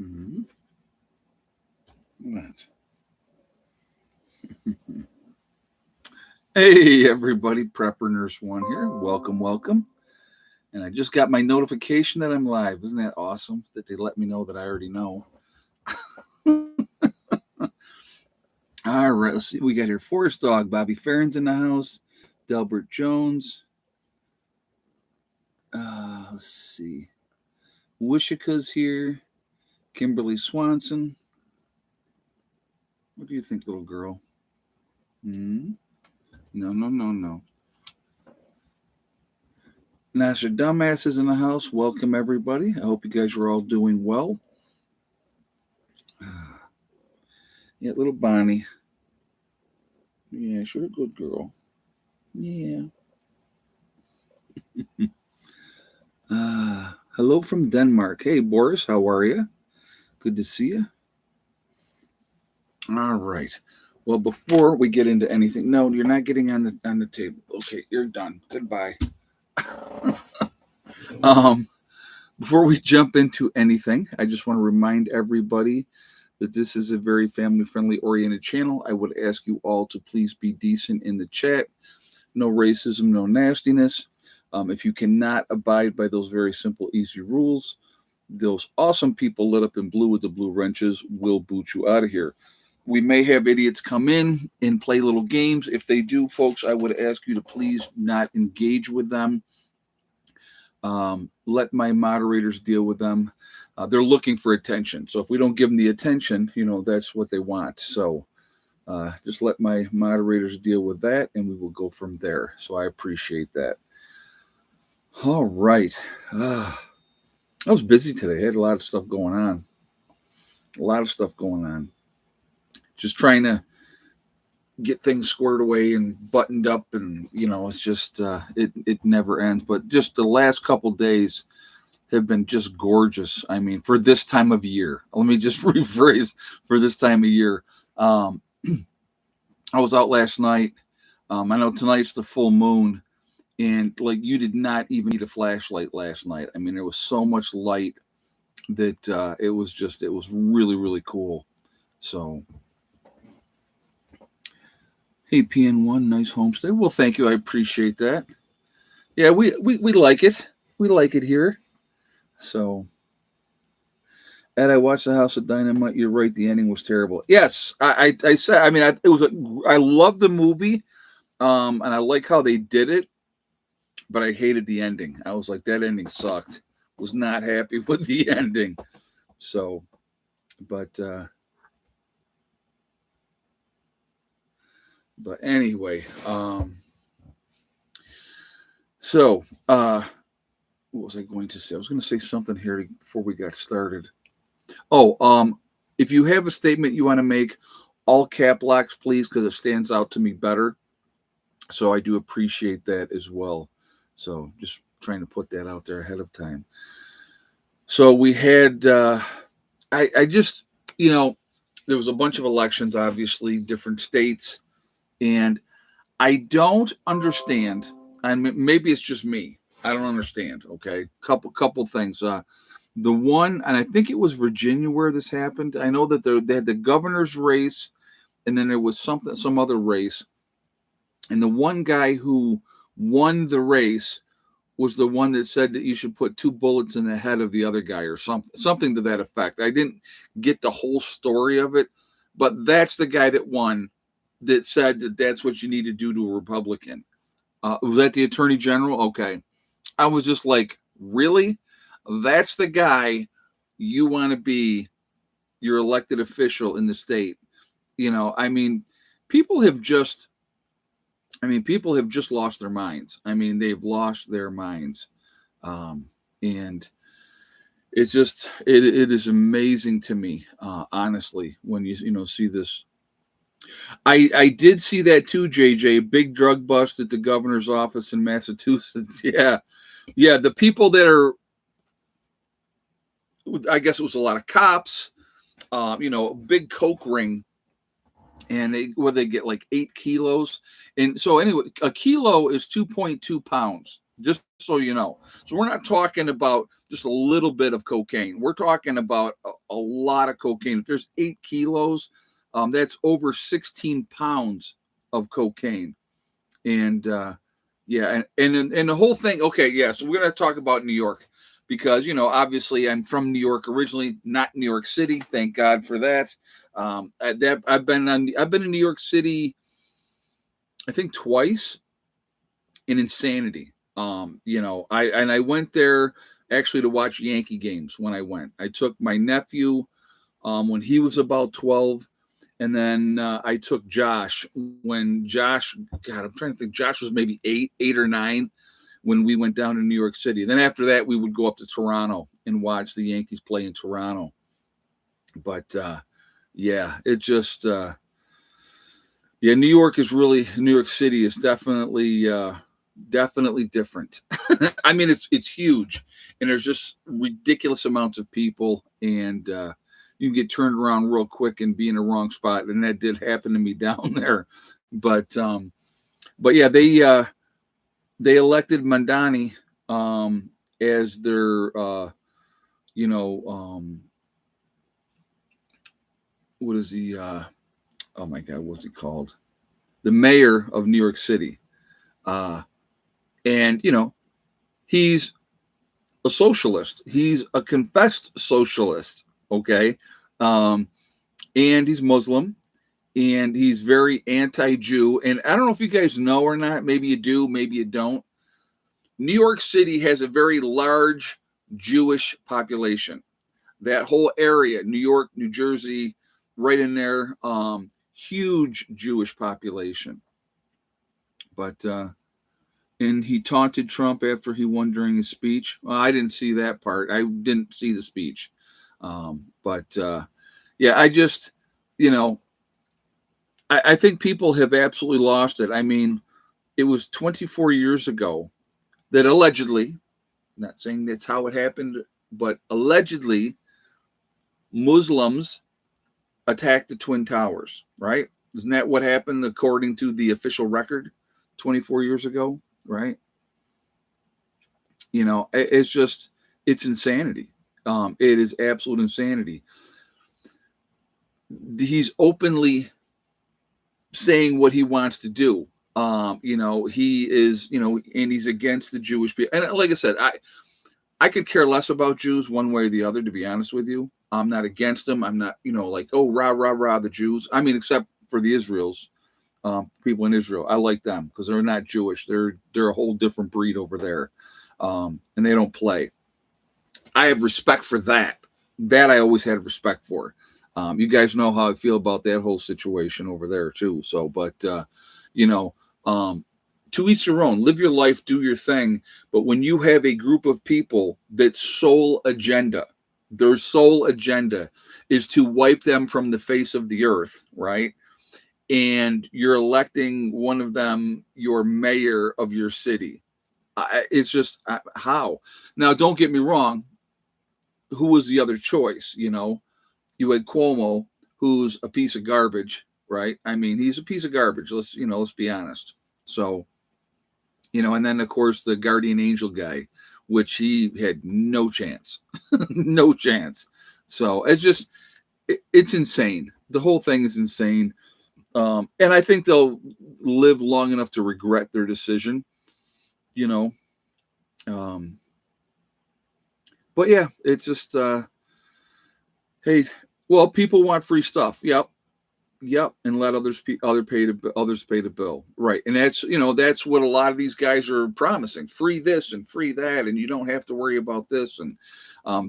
Mhm. What? Hey, everybody, Prepper Nurse One here. Welcome, welcome. And I just got my notification that I'm live. Isn't that awesome that they let me know that I already know? All right, let's see. We got here Forest Dog, Bobby Farron's in the house, Delbert Jones. Let's see. Wishika's here, Kimberly Swanson. What do you think, little girl? Hmm? No, no, no, no. Nasser Dumbass is in the house. Welcome, everybody. I hope you guys are all doing well. Yeah, little Bonnie. Yeah, sure, good girl. Yeah. Hello from Denmark. Hey, Boris, how are you? Good to see you. All right. Well, before we get into anything, no, you're not getting on the table. Okay, you're done. Goodbye. um, Before we jump into anything, I just want to remind everybody that this is a very family-friendly oriented channel. I would ask you all to please be decent in the chat. No racism, no nastiness. If you cannot abide by those very simple, easy rules, those awesome people lit up in blue with the blue wrenches will boot you out of here. We may have idiots come in and play little games. If they do, folks, I would ask you to please not engage with them. Let my moderators deal with them. They're looking for attention. So if we don't give them the attention, that's what they want. So just let my moderators deal with that and we will go from there. So I appreciate that. All right. I was busy today. I had a lot of stuff going on. A lot of stuff going on. Just trying to get things squared away and buttoned up, and it's just it never ends. But just the last couple days have been just gorgeous. I mean, for this time of year. Let me just rephrase for this time of year. Um, I was out last night. I know tonight's the full moon, and like you did not even need a flashlight last night. I mean, there was so much light that it was really really cool. So hey, PN1, nice homestead. Well, thank you. I appreciate that. Yeah, we like it. We like it here. So, Ed, I watched the House of Dynamite. You're right. The ending was terrible. Yes, I said. I mean, it was. I love the movie, and I like how they did it, but I hated the ending. I was like, that ending sucked. Was not happy with the ending. So, but anyway, so what was I going to say? I was going to say something here before we got started. Oh, if you have a statement you want to make, all cap locks, please, because it stands out to me better. So I do appreciate that as well. So just trying to put that out there ahead of time. So we had, I just, there was a bunch of elections, obviously, different states, and I don't understand. And maybe it's just me. I don't understand. Okay, couple things. The one, and I think it was Virginia where this happened. I know that they had the governor's race, and then there was some other race, and the one guy who won the race was the one that said that you should put two bullets in the head of the other guy or something to that effect. I didn't get the whole story of it, but that's the guy that won that said that that's what you need to do to a Republican. Was that the attorney general? Okay. I was just like, really? That's the guy you want to be your elected official in the state. I mean, people have just people have just lost their minds. I mean, they've lost their minds. And it is amazing to me, honestly, when see this. I did see that too, JJ. Big drug bust at the governor's office in Massachusetts. Yeah, yeah. The people that are, I guess it was a lot of cops. Big coke ring, and they get like 8 kilos, and so anyway, a kilo is 2.2 pounds. Just so you know. So we're not talking about just a little bit of cocaine. We're talking about a lot of cocaine. If there's 8 kilos, that's over 16 pounds of cocaine. And yeah, and the whole thing. Okay, yeah. So we're gonna talk about New York because obviously I'm from New York originally, not New York City. Thank God for that. I've been in New York City, I think twice, in Insanity. I went there actually to watch Yankee games when I went. I took my nephew when he was about 12. And then I took Josh when Josh, God, I'm trying to think, Josh was maybe 8 or 9 when we went down to New York City. Then after that, we would go up to Toronto and watch the Yankees play in Toronto. But yeah, it just, yeah, New York City is definitely different. I mean, it's huge, and there's just ridiculous amounts of people, and you can get turned around real quick and be in the wrong spot, and that did happen to me down there. But yeah, they elected Mandani as their what is he? Oh my God, what's he called? The mayor of New York City. And he's a socialist. He's a confessed socialist. Okay. And he's Muslim, and he's very anti-Jew. And I don't know if you guys know or not. Maybe you do, maybe you don't. New York City has a very large Jewish population. That whole area, New York, New Jersey, right in there, huge Jewish population. But and he taunted Trump after he won during his speech. Well, I didn't see that part. I didn't see the speech. But yeah, I just, I think people have absolutely lost it. I mean, it was 24 years ago that allegedly, not saying that's how it happened, but allegedly Muslims attacked the Twin Towers, right? Isn't that what happened according to the official record 24 years ago, right? It's insanity. It is absolute insanity. He's openly saying what he wants to do. He is, and he's against the Jewish people. And like I said, I could care less about Jews one way or the other, to be honest with you. I'm not against them. I'm not, like, oh, rah, rah, rah, the Jews. I mean, except for the Israels, people in Israel. I like them because they're not Jewish. They're a whole different breed over there. And they don't play. I have respect for that. That I always had respect for. You guys know how I feel about that whole situation over there too. So, but to each their own. Live your life, do your thing. But when you have a group of people that their sole agenda is to wipe them from the face of the earth, right? And you're electing one of them your mayor of your city. It's just how. Now, don't get me wrong. Who was the other choice? You had Cuomo, who's a piece of garbage, right? I mean, he's a piece of garbage. Let's be honest. So, and then of course the guardian angel guy, which he had no chance, no chance. So it's insane. The whole thing is insane. And I think they'll live long enough to regret their decision, but yeah, it's just, hey, well, people want free stuff. Yep. And let others pay the bill. Right. And that's what a lot of these guys are promising: free this and free that, and you don't have to worry about this. And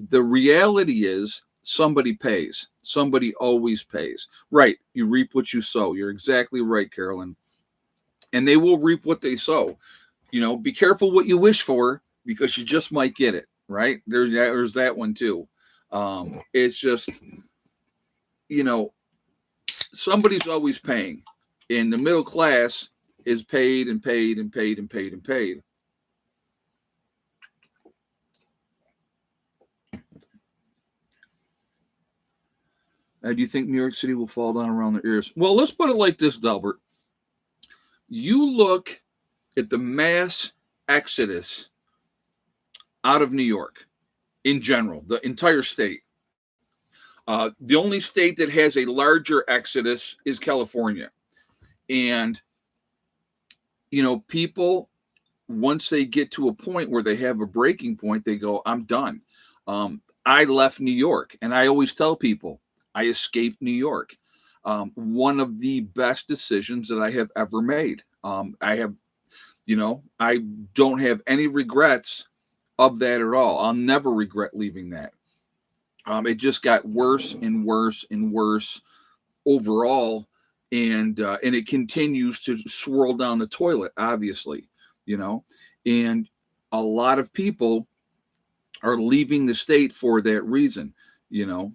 the reality is somebody pays. Somebody always pays. Right. You reap what you sow. You're exactly right, Carolyn. And they will reap what they sow. Be careful what you wish for, because you just might get it. Right. There's that one too. It's just, somebody's always paying, and the middle class is paid and paid and paid and paid and paid. Do you think New York City will fall down around their ears? Well, let's put it like this, Delbert. You look at the mass exodus out of New York in general, the entire state. The only state that has a larger exodus is California. And, people, once they get to a point where they have a breaking point, they go, I'm done. I left New York, and I always tell people I escaped New York. One of the best decisions that I have ever made. I don't have any regrets of that at all. I'll never regret leaving that. It just got worse and worse and worse overall, and it continues to swirl down the toilet, obviously, you know, and a lot of people are leaving the state for that reason, you know.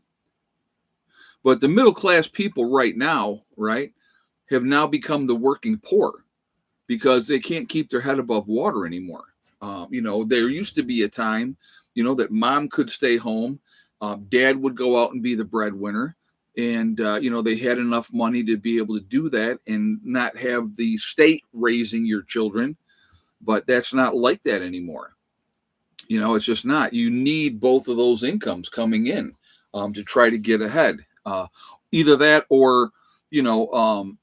But the middle class people right now, right, have now become the working poor because they can't keep their head above water anymore. There used to be a time, that mom could stay home, dad would go out and be the breadwinner, and they had enough money to be able to do that and not have the state raising your children. But that's not like that anymore. It's just not. You need both of those incomes coming in to try to get ahead. Either that or, you know, um,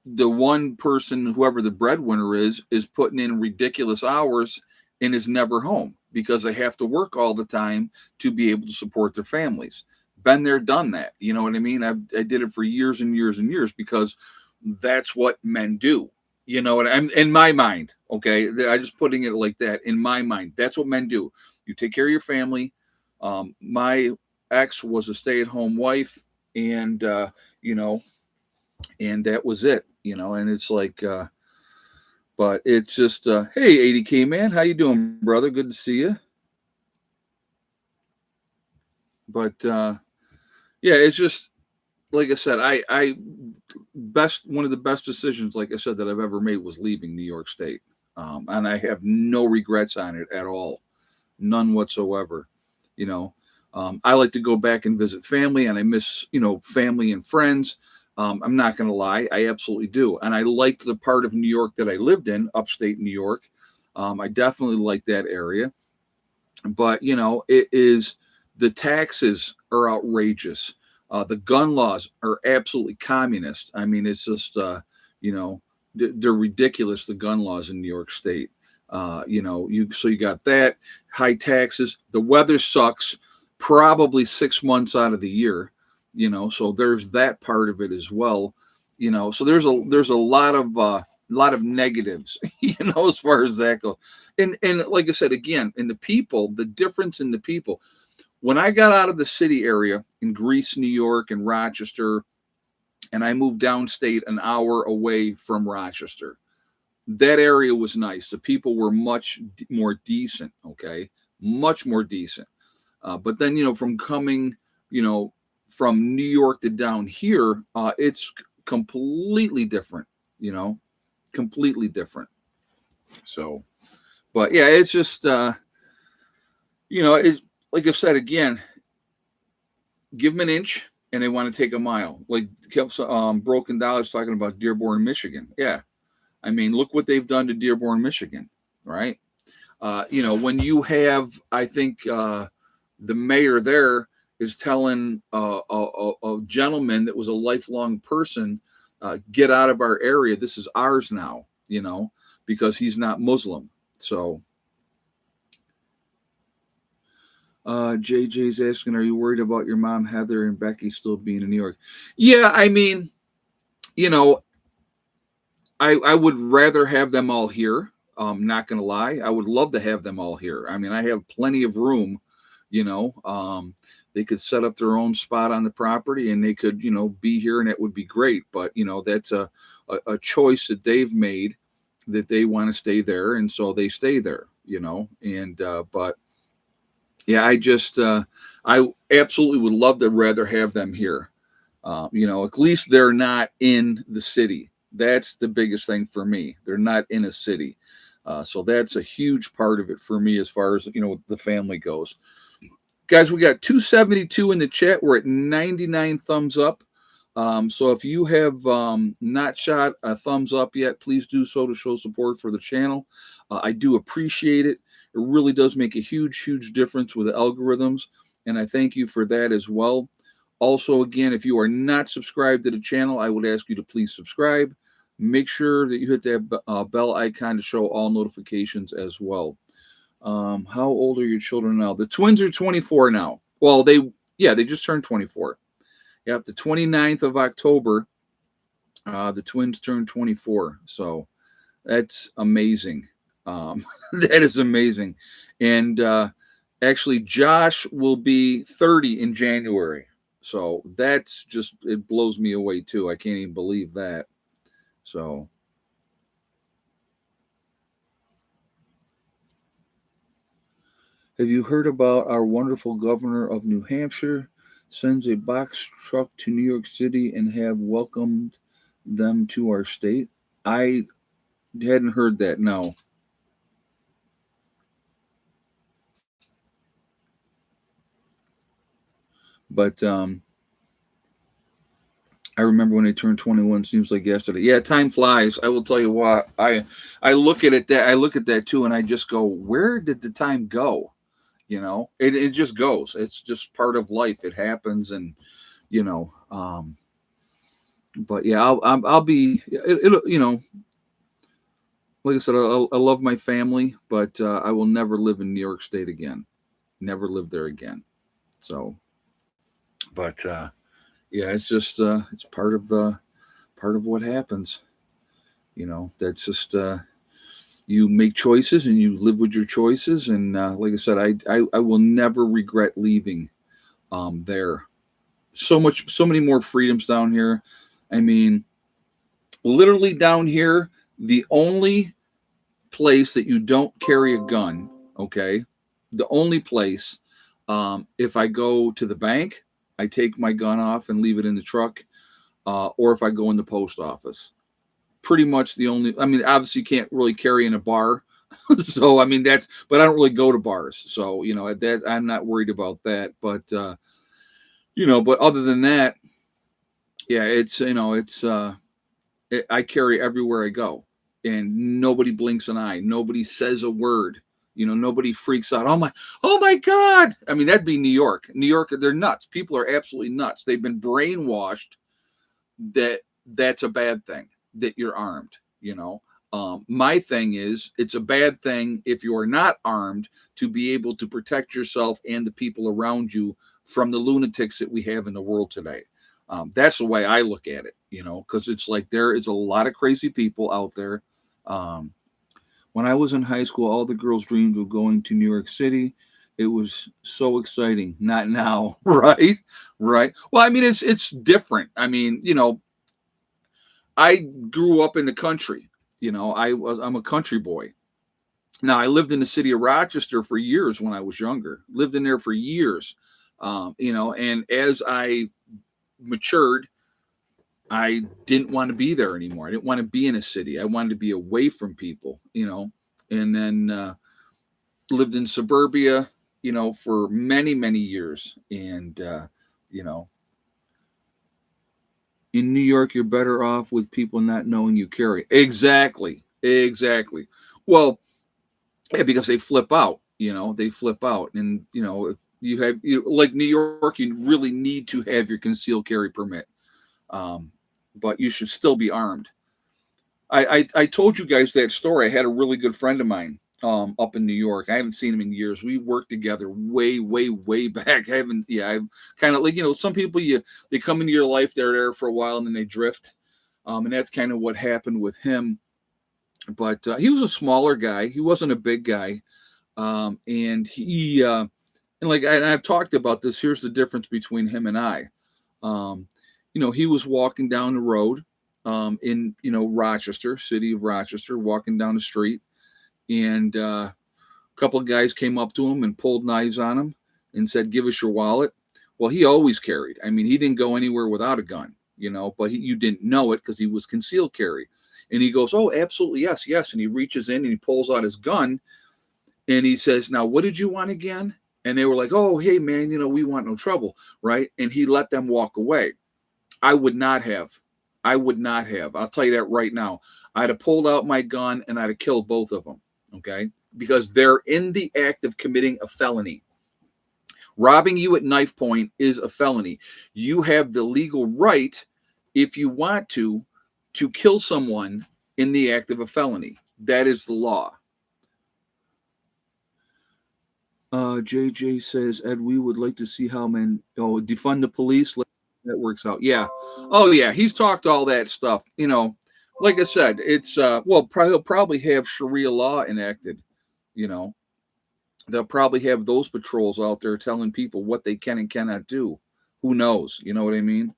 the one person, whoever the breadwinner is putting in ridiculous hours and is never home because they have to work all the time to be able to support their families. Been there, done that. You know what I mean? I did it for years and years and years because that's what men do. I'm in my mind. Okay, I just putting it like that in my mind. That's what men do. You take care of your family. My ex was a stay-at-home wife, and you know, and that was it. And it's like, but it's just, hey, 80K man, how you doing, brother? Good to see you. But yeah, it's just like I said, I best one of the best decisions, like I said, that I've ever made was leaving New York State, and I have no regrets on it at all, none whatsoever. You know, I like to go back and visit family, and I miss family and friends. I'm not going to lie, I absolutely do, and I liked the part of New York that I lived in, upstate New York. I definitely like that area, but it is the taxes are outrageous. The gun laws are absolutely communist. I mean, it's just you know they're ridiculous. The gun laws in New York State. You got that high taxes. The weather sucks probably 6 months out of the year. So there's that part of it as well. So there's a lot of negatives. As far as that goes, and like I said again, in the people, the difference in the people when I got out of the city area in Greece, New York, and Rochester, and I moved downstate an hour away from Rochester, that area was nice. The people were much more decent, okay? Much more decent. But then, from coming, from New York to down here, it's completely different, completely different. So, but yeah, it's just, it's like I've said again, give them an inch and they want to take a mile. Like Broken Dollars talking about Dearborn, Michigan. Yeah. I mean, look what they've done to Dearborn, Michigan, right? When you have, I think the mayor there is telling a gentleman that was a lifelong person, get out of our area. This is ours now, because he's not Muslim. So, JJ's asking, are you worried about your mom, Heather, and Becky still being in New York? Yeah, I mean, I would rather have them all here. Not going to lie. I would love to have them all here. I mean, I have plenty of room, they could set up their own spot on the property and they could, be here and it would be great. But, that's a choice that they've made that they want to stay there. And so they stay there, and, but, yeah, I absolutely would love to rather have them here. At least they're not in the city. That's the biggest thing for me. They're not in a city. So that's a huge part of it for me as far as, the family goes. Guys, we got 272 in the chat. We're at 99 thumbs up. So if you have not shot a thumbs up yet, please do so to show support for the channel. I do appreciate it. It really does make a huge, huge difference with the algorithms, and I thank you for that as well. Also, again, if you are not subscribed to the channel, I would ask you to please subscribe. Make sure that you hit that bell icon to show all notifications as well. How old are your children now? The twins are 24 now. Well, they just turned 24. Yep, the 29th of October, the twins turned 24. So that's amazing. That is amazing. And actually, Josh will be 30 in January. So that's just, it blows me away too. I can't even believe that. So. Have you heard about our wonderful governor of New Hampshire sends a box truck to New York City and have welcomed them to our state? I hadn't heard that, no. But I remember when they turned 21, seems like yesterday. Yeah, time flies. I will tell you what. I look at it that I look at that too and I just go, where did the time go? You know, it just goes. It's just part of life. It happens, and you know, but yeah, I'll be you know, like I said, I love my family, but I will never live in New York State again. Never live there again. So, but yeah, it's just it's part of what happens. You know, that's just you make choices and you live with your choices. And like I said, I will never regret leaving there. So many more freedoms down here. I mean, literally down here, the only place that you don't carry a gun, okay? The only place, if I go to the bank, I take my gun off and leave it in the truck, or if I go in the post office. Pretty much the only, I mean, obviously you can't really carry in a bar. So, I mean, but I don't really go to bars. So, you know, that I'm not worried about that. But, you know, but other than that, yeah, it's, you know, I carry everywhere I go, and nobody blinks an eye. Nobody says a word. You know, nobody freaks out. Oh my God! I mean, that'd be New York. New York, they're nuts. People are absolutely nuts. They've been brainwashed that that's a bad thing, that you're armed. You know, my thing is, it's a bad thing if you are not armed to be able to protect yourself and the people around you from the lunatics that we have in the world today. That's the way I look at it, you know, because it's like there is a lot of crazy people out there. Um, when I was in high school, all the girls dreamed of going to New York City. It was so exciting. Not now, right? Right. Well, I mean, it's different. I mean, you know, I grew up in the country. You know, I'm a country boy. Now I lived in the city of Rochester for years when I was younger. Lived in there for years. You know, and as I matured, I didn't want to be there anymore. I didn't want to be in a city. I wanted to be away from people, you know, and then lived in suburbia, you know, for many, many years. And, you know, in New York, you're better off with people not knowing you carry. Exactly. Exactly. Well, yeah, because they flip out, you know, they flip out. And, you know, if like New York, you really need to have your concealed carry permit. But you should still be armed. I told you guys that story. I had a really good friend of mine up in New York. I haven't seen him in years. We worked together way, way, way back. I haven't. Yeah, I've kind of like, you know, some people they come into your life, they're there for a while and then they drift, and that's kind of what happened with him. But he was a smaller guy. He wasn't a big guy, and and like I've talked about this. Here's the difference between him and I. Um, you know, he was walking down the road in, you know, Rochester, city of Rochester, walking down the street, and a couple of guys came up to him and pulled knives on him and said, "Give us your wallet." Well, he always carried. I mean, he didn't go anywhere without a gun, you know, but you didn't know it because he was concealed carry. And he goes, "Oh, absolutely, yes, yes." And he reaches in and he pulls out his gun and he says, "Now, what did you want again?" And they were like, "Oh, hey, man, you know, we want no trouble," right? And he let them walk away. I would not have. I would not have. I'll tell you that right now. I'd have pulled out my gun and I'd have killed both of them. Okay, because they're in the act of committing a felony. Robbing you at knife point is a felony. You have the legal right, if you want to kill someone in the act of a felony. That is the law. JJ says, Ed, we would like to see how defund the police. That works out. Yeah. Oh, yeah. He's talked all that stuff. You know, like I said, it's, well, he'll probably have Sharia law enacted. You know, they'll probably have those patrols out there telling people what they can and cannot do. Who knows? You know what I mean?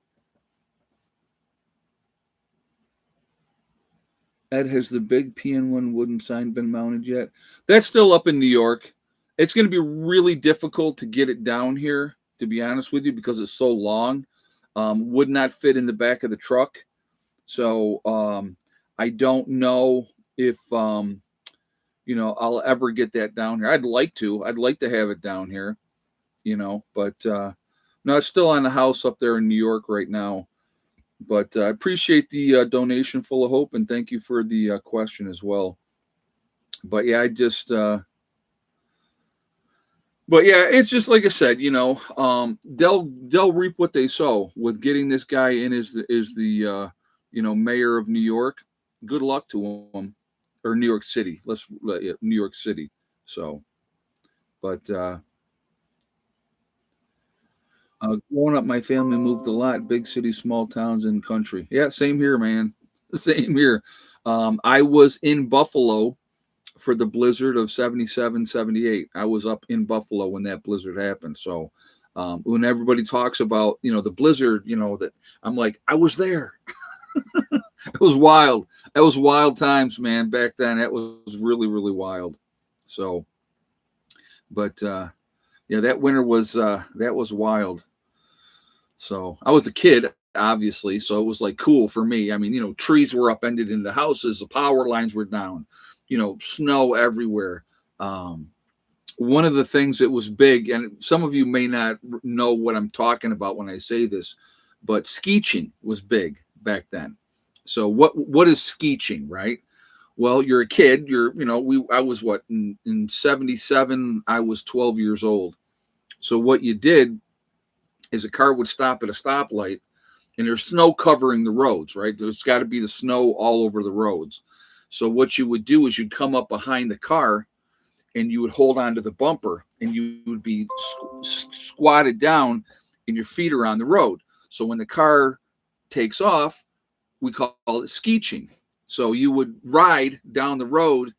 Ed, has the big PN1 wooden sign been mounted yet? That's still up in New York. It's going to be really difficult to get it down here, to be honest with you, because it's so long. Would not fit in the back of the truck. So I don't know if, you know, I'll ever get that down here. I'd like to. I'd like to have it down here, you know, but no, it's still on the house up there in New York right now. But I appreciate the donation, Full of Hope, and thank you for the question as well. But yeah, I just, but yeah, it's just like I said, you know, they'll reap what they sow with getting this guy in as the you know, mayor of New York. Good luck to him, or New York City. New York City. So, but growing up, my family moved a lot, big cities, small towns, and country. Yeah, same here, man. Same here. I was in Buffalo for the blizzard of 77, 78. I was up in Buffalo when that blizzard happened. So when everybody talks about, you know, the blizzard, you know, that I'm like, I was there. It was wild. That was wild times, man. Back then, that was really, really wild. So, but yeah, that winter was wild. So I was a kid, obviously, so it was like cool for me. I mean, you know, trees were upended in the houses, the power lines were down, you know, snow everywhere. One of the things that was big, and some of you may not know what I'm talking about when I say this, but skeeching was big back then. So what is skeeching, right? Well, you're a kid. I was what in 77. I was 12 years old. So what you did is a car would stop at a stoplight, and there's snow covering the roads, right? There's got to be the snow all over the roads. So what you would do is you'd come up behind the car, and you would hold on to the bumper, and you would be squatted down, and your feet are on the road. So when the car takes off, we call it skeeching. So you would ride down the road.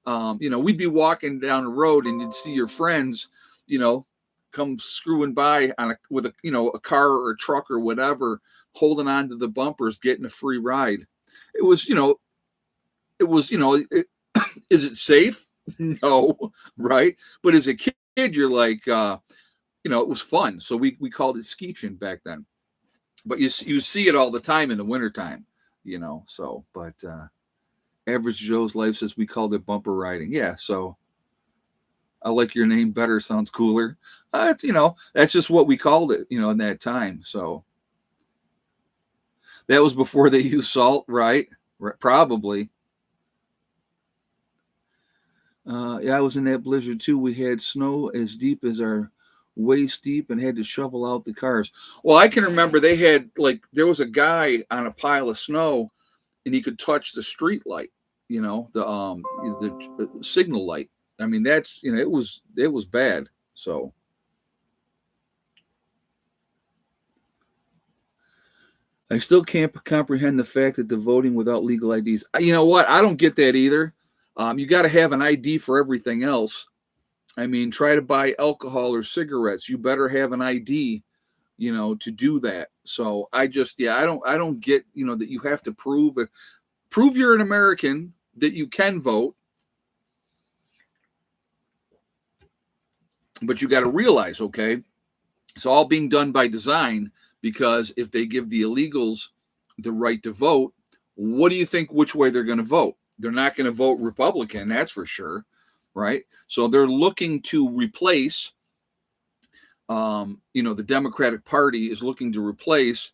You know, we'd be walking down the road, and you'd see your friends, you know, come screwing by with a, you know, a car or a truck or whatever, holding on to the bumpers, getting a free ride. It was, you know, is it safe? No, right? But as a kid, you're like, you know, it was fun. So we called it skeeching back then. But you see it all the time in the wintertime, you know. So, but Average Joe's Life says we called it bumper riding. Yeah, so I like your name better. Sounds cooler. You know, that's just what we called it, you know, in that time. So that was before they used salt, right? Probably. Yeah, I was in that blizzard too. We had snow as deep as our waist deep and had to shovel out the cars. Well, I can remember they had, like, there was a guy on a pile of snow, and he could touch the street light, you know, the signal light. I mean, that's, you know, it was bad. So I still can't comprehend the fact that the voting without legal IDs. You know what? I don't get that either. You got to have an ID for everything else. I mean, try to buy alcohol or cigarettes. You better have an ID, you know, to do that. So I don't get, you know, that you have to prove you're an American, that you can vote. But you got to realize, okay, it's all being done by design, because if they give the illegals the right to vote, what do you think which way they're going to vote? They're not going to vote Republican, that's for sure, right? So they're looking to replace, you know, the Democratic Party is looking to replace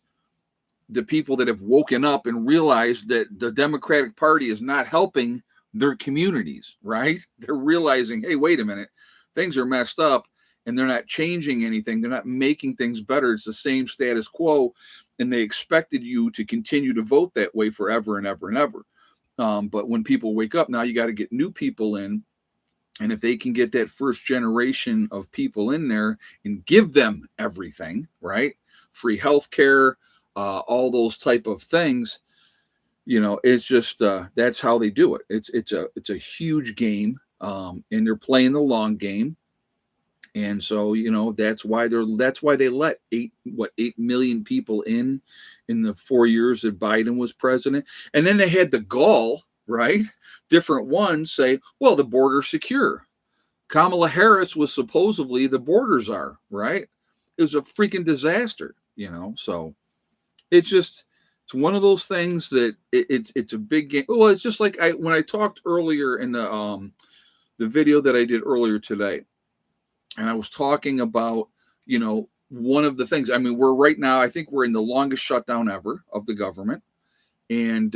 the people that have woken up and realized that the Democratic Party is not helping their communities, right? They're realizing, hey, wait a minute, things are messed up and they're not changing anything. They're not making things better. It's the same status quo. And they expected you to continue to vote that way forever and ever and ever. But when people wake up, now you got to get new people in. And if they can get that first generation of people in there and give them everything, right? Free healthcare, all those type of things, it's just that's how they do it. It's a huge game, and they're playing the long game. And so, that's why they let 8 million people in the 4 years that Biden was president. And then they had the gall, right? Different ones say, well, the border's secure. Kamala Harris was supposedly the borders are, right? It was a freaking disaster, So it's one of those things that it's a big game. Well, it's just like when I talked earlier in the video that I did earlier today. And I was talking about, one of the things, I mean, I think we're in the longest shutdown ever of the government. And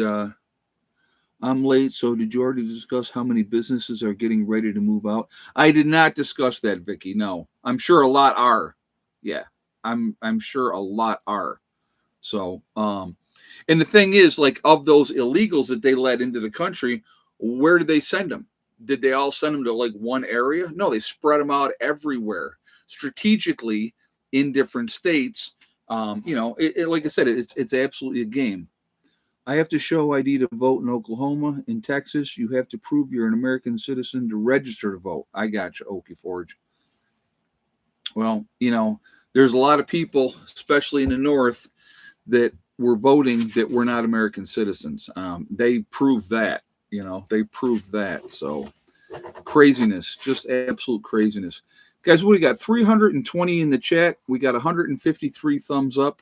I'm late. So did you already discuss how many businesses are getting ready to move out? I did not discuss that, Vicky. No, I'm sure a lot are. Yeah, I'm sure a lot are. So, and the thing is, like, of those illegals that they let into the country, where did they send them? Did they all send them to like one area? No, they spread them out everywhere, strategically in different states. Like I said, it's absolutely a game. I have to show ID to vote in Oklahoma. In Texas, you have to prove you're an American citizen to register to vote. I got you, Okie Forge. Well, there's a lot of people, especially in the North, that were voting that were not American citizens. They proved that. They proved that. So craziness, just absolute craziness. Guys, what do we got? 320 in the chat. We got 153 thumbs up.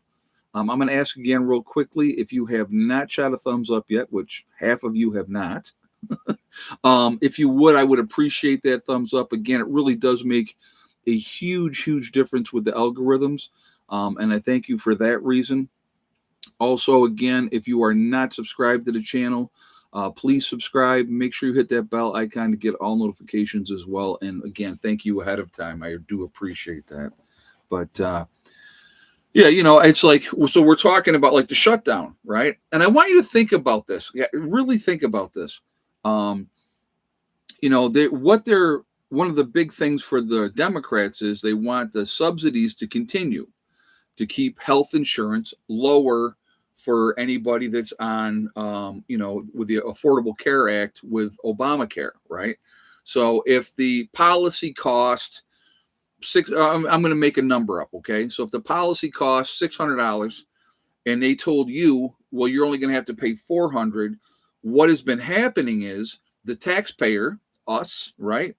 I'm going to ask again real quickly, if you have not shot a thumbs up yet, which half of you have not, if you would, I would appreciate that thumbs up. Again, it really does make a huge, huge difference with the algorithms. And I thank you for that reason. Also, again, if you are not subscribed to the channel, please subscribe. Make sure you hit that bell icon to get all notifications as well. And again, thank you ahead of time. I do appreciate that. But yeah, it's like, so we're talking about like the shutdown, right? And I want you to think about this. Yeah, really think about this. One of the big things for the Democrats is they want the subsidies to continue, to keep health insurance lower for anybody that's on, with the Affordable Care Act with Obamacare, right? So if the policy cost I'm going to make a number up, okay? So if the policy costs $600 and they told you, well, you're only going to have to pay $400, what has been happening is the taxpayer, us, right?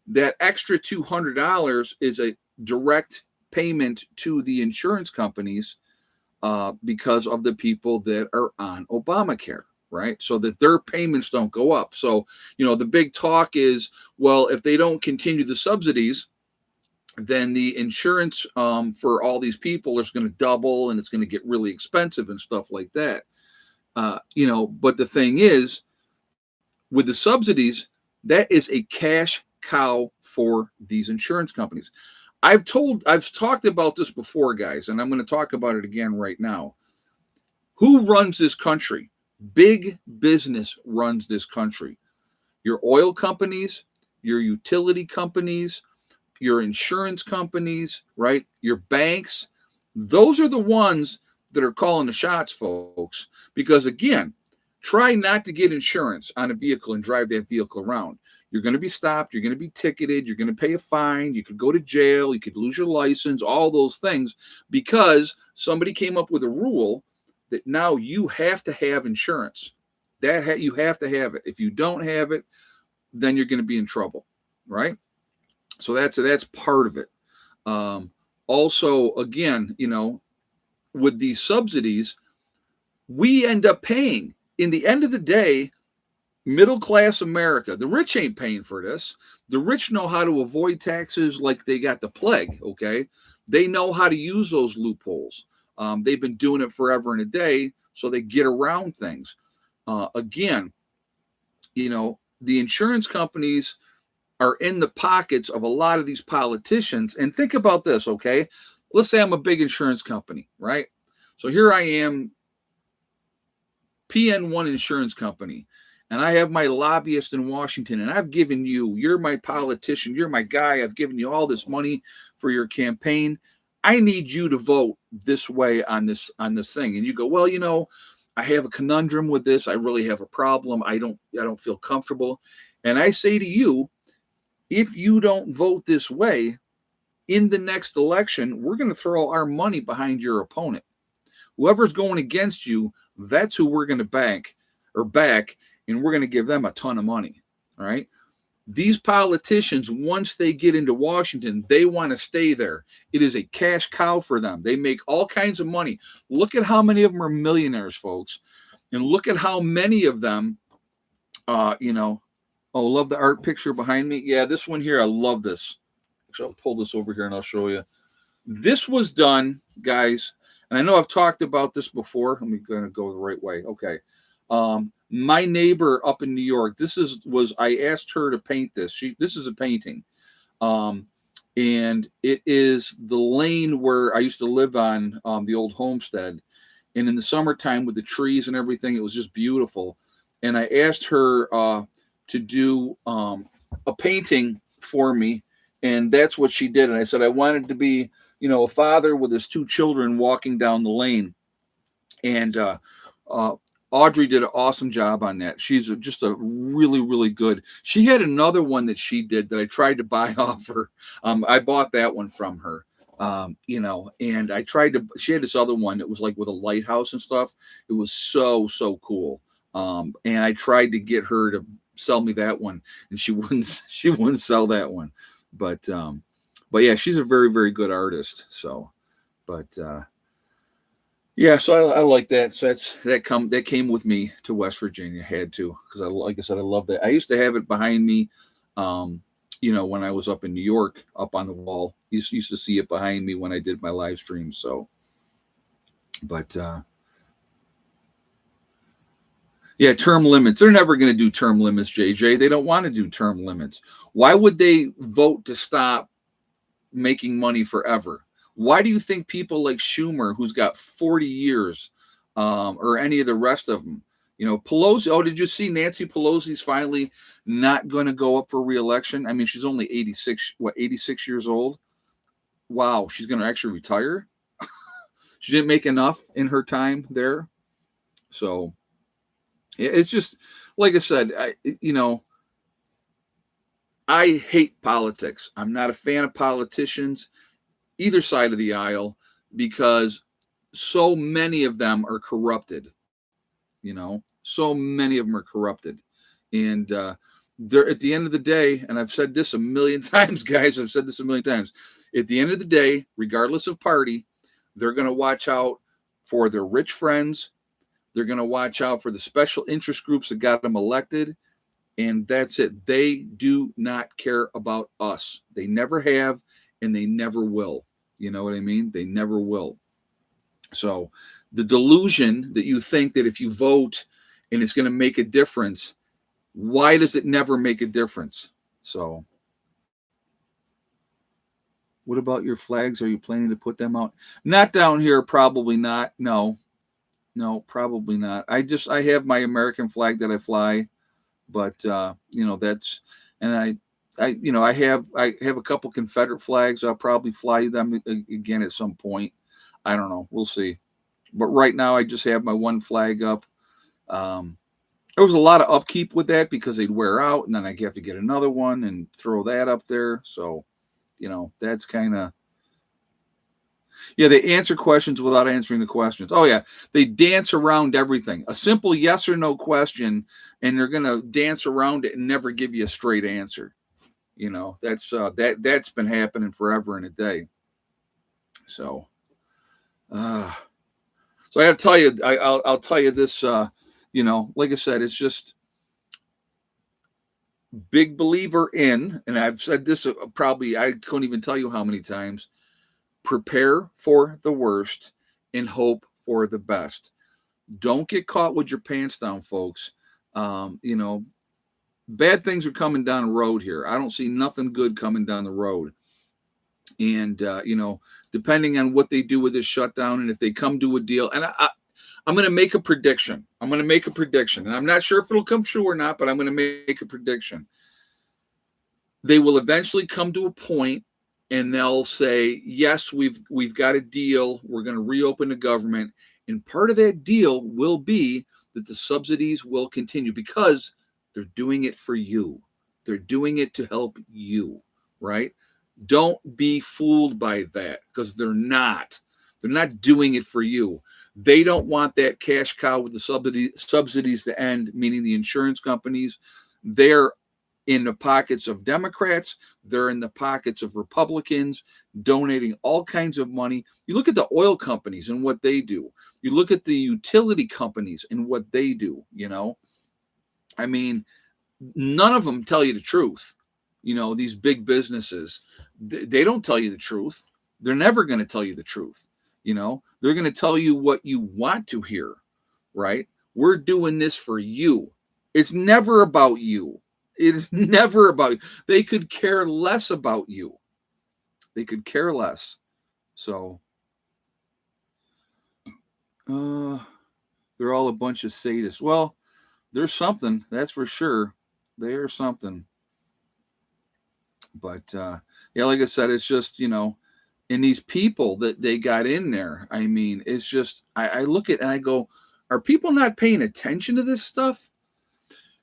That extra $200 is a direct payment to the insurance companies because of the people that are on Obamacare, right? So that their payments don't go up. So, the big talk is, well, if they don't continue the subsidies, then the insurance for all these people is going to double and it's going to get really expensive and stuff like that. But the thing is, with the subsidies, that is a cash cow for these insurance companies. I've talked about this before, guys, and I'm going to talk about it again right now. Who runs this country? Big business runs this country. Your oil companies, your utility companies, your insurance companies, right? Your banks. Those are the ones that are calling the shots, folks. Because again, try not to get insurance on a vehicle and drive that vehicle around. You're going to be stopped. You're going to be ticketed. You're going to pay a fine. You could go to jail. You could lose your license, all those things, because somebody came up with a rule that now you have to have insurance. You have to have it. If you don't have it, then you're going to be in trouble, right? So that's part of it. Also, again, with these subsidies, we end up paying. In the end of the day, middle class America, the rich ain't paying for this. The rich know how to avoid taxes like they got the plague, okay? They know how to use those loopholes. They've been doing it forever and a day, so they get around things. Again, the insurance companies are in the pockets of a lot of these politicians. And think about this, okay? Let's say I'm a big insurance company, right? So here I am, PN1 Insurance Company, and I have my lobbyist in Washington, and I've given you're my politician, you're my guy, I've given you all this money for your campaign. I need you to vote this way on this thing. And you go, well, I have a conundrum with this. I really have a problem. I don't feel comfortable. And I say to you, if you don't vote this way in the next election, we're going to throw our money behind your opponent. Whoever's going against you, that's who we're going to back, and we're going to give them a ton of money. All right. These politicians, once they get into Washington, they want to stay there. It is a cash cow for them. They make all kinds of money. Look at how many of them are millionaires, folks. And look at how many of them, oh, love the art picture behind me. Yeah, this one here, I love this. Actually, I'll pull this over here and I'll show you. This was done, guys, and I know I've talked about this before. Let me kind of go the right way. Okay. My neighbor up in New York, I asked her to paint this. This is a painting. And it is the lane where I used to live on, the old homestead. And in the summertime with the trees and everything, it was just beautiful. And I asked her to do a painting for me, and that's what she did. And I said I wanted to be, a father with his two children walking down the lane. And Audrey did an awesome job on that. She's just a really, really good. She had another one that she did that I tried to buy off her. I bought that one from her. And she had this other one that was like with a lighthouse and stuff. It was so, so cool. And I tried to get her to sell me that one, and she wouldn't sell that one. But yeah, she's a very, very good artist. So, yeah, so I like that. So that came with me to West Virginia. Had to, because like I said, I love that. I used to have it behind me, when I was up in New York, up on the wall. Used to see it behind me when I did my live stream. So, but yeah, term limits. They're never going to do term limits, JJ. They don't want to do term limits. Why would they vote to stop making money forever? Why do you think people like Schumer, who's got 40 years, or any of the rest of them, Pelosi? Oh, did you see Nancy Pelosi's finally not going to go up for re-election? I mean, she's only 86 years old. Wow, she's going to actually retire. She didn't make enough in her time there. So it's just, like I said, I hate politics. I'm not a fan of politicians, either side of the aisle, because so many of them are corrupted. So many of them are corrupted. And they're, at the end of the day, and I've said this a million times, guys, I've said this a million times. At the end of the day, regardless of party, they're going to watch out for their rich friends. They're going to watch out for the special interest groups that got them elected. And that's it. They do not care about us. They never have, and they never will. You know what I mean? They never will. So the delusion that you think that if you vote and it's going to make a difference, why does it never make a difference? So what about your flags? Are you planning to put them out? Not down here, probably not. No, probably not. I have my American flag that I fly, but that's, and I have a couple Confederate flags. I'll probably fly them again at some point. I don't know. We'll see. But right now, I just have my one flag up. There was a lot of upkeep with that because they'd wear out, and then I have to get another one and throw that up there. So, that's kind of. Yeah, they answer questions without answering the questions. Oh, yeah. They dance around everything. A simple yes or no question, and they're going to dance around it and never give you a straight answer. That's been happening forever and a day. So, I got to tell you, I'll tell you this, like I said, it's just big believer in, and I've said this probably, I couldn't even tell you how many times, prepare for the worst and hope for the best. Don't get caught with your pants down, folks. You know, bad things are coming down the road here. I don't see nothing good coming down the road. And, you know, depending on what they do with this shutdown and if they come to a deal, and I'm going to make a prediction. I'm going to make a prediction. And I'm not sure if it'll come true or not, but I'm going to make a prediction. They will eventually come to a point and they'll say, yes, we've got a deal. We're going to reopen the government. And part of that deal will be that the subsidies will continue because they're doing it for you. They're doing it to help you, right? Don't be fooled by that because they're not. They're not doing it for you. They don't want that cash cow with the subsidies to end, meaning the insurance companies. They're in the pockets of Democrats. They're in the pockets of Republicans, donating all kinds of money. You look at the oil companies and what they do. You look at the utility companies and what they do, you know. I mean, none of them tell you the truth. You know, these big businesses, they don't tell you the truth. They're never going to tell you the truth. You know, they're going to tell you what you want to hear, right? We're doing this for you. It's never about you. It is never about you. They could care less about you. They could care less. So, they're all a bunch of sadists. Well, there's something, that's for sure. There's something. But yeah, like I said, it's just, you know, and these people that they got in there, I mean, it's just, I look at it and I go, are people not paying attention to this stuff?